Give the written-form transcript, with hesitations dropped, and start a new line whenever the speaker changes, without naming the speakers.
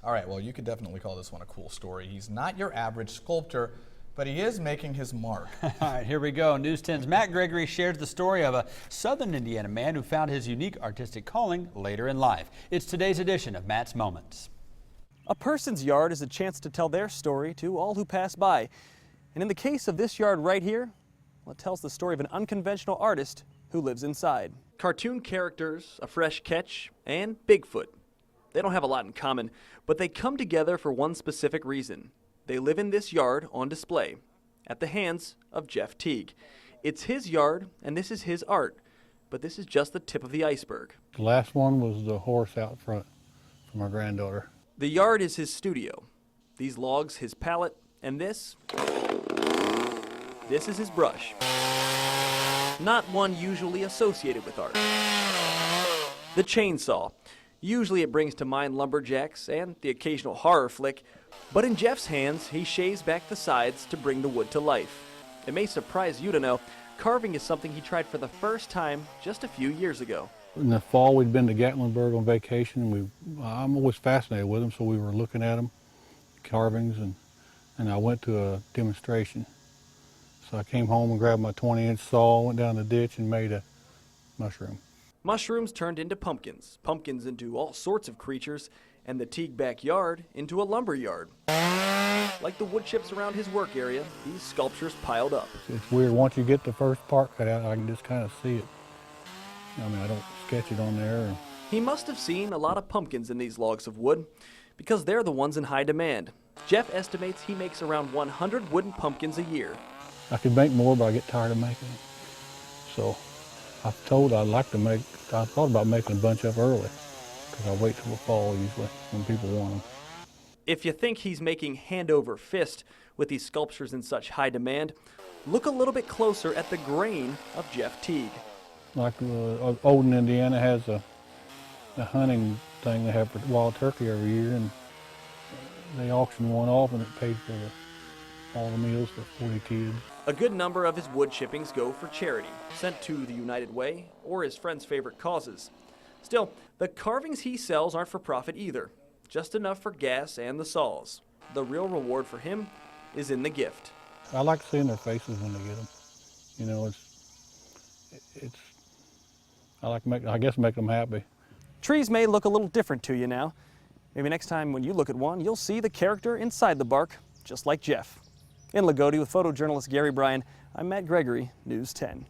All right, well, you could definitely call this one a cool story. He's not your average sculptor, but he is making his mark.
All right, here we go. News 10's Matt Gregory shares the story of a Southern Indiana man who found his unique artistic calling later in life. It's today's edition of Matt's Moments.
A person's yard is a chance to tell their story to all who pass by. And in the case of this yard right here, well, it tells the story of an unconventional artist who lives inside. Cartoon characters, a fresh catch, and Bigfoot. They don't have a lot in common, but they come together for one specific reason. They live in this yard on display at the hands of Jeff Teague. It's his yard, and this is his art, but this is just the tip of the iceberg.
The last one was the horse out front for my granddaughter.
The yard is his studio. These logs, his palette, and this is his brush. Not one usually associated with art. The chainsaw. Usually it brings to mind lumberjacks and the occasional horror flick, but in Jeff's hands, he shaves back the sides to bring the wood to life. It may surprise you to know, carving is something he tried for the first time just a few years ago.
In the fall, we'd been to Gatlinburg on vacation, and I'm always fascinated with them, so we were looking at them, carvings, and I went to a demonstration. So I came home and grabbed my 20-inch saw, went down the ditch, and made a mushroom.
Mushrooms turned into pumpkins, pumpkins into all sorts of creatures, and the Teague backyard into a lumber yard. Like the wood chips around his work area, these sculptures piled up.
It's weird, once you get the first part cut out, I can just kind of see it. I mean, I don't sketch it on there.
He must have seen a lot of pumpkins in these logs of wood, because they're the ones in high demand. Jeff estimates he makes around 100 wooden pumpkins a year.
I could make more, but I get tired of making them. So I thought about making a bunch up early, because I wait till the fall usually when people want them.
If you think he's making hand over fist with these sculptures in such high demand, look a little bit closer at the grain of Jeff Teague.
Like Olden, Indiana has a hunting thing they have for wild turkey every year, and they auction one off, and it paid for all the meals for 40 kids.
A good number of his wood chippings go for charity, sent to the United Way or his friends' favorite causes. Still, the carvings he sells aren't for profit either, just enough for gas and the saws. The real reward for him is in the gift.
I like seeing their faces when they get them. You know, I guess make them happy.
Trees may look a little different to you now. Maybe next time when you look at one, you'll see the character inside the bark, just like Jeff. In Lagodi with photojournalist Gary Bryan, I'm Matt Gregory, News 10.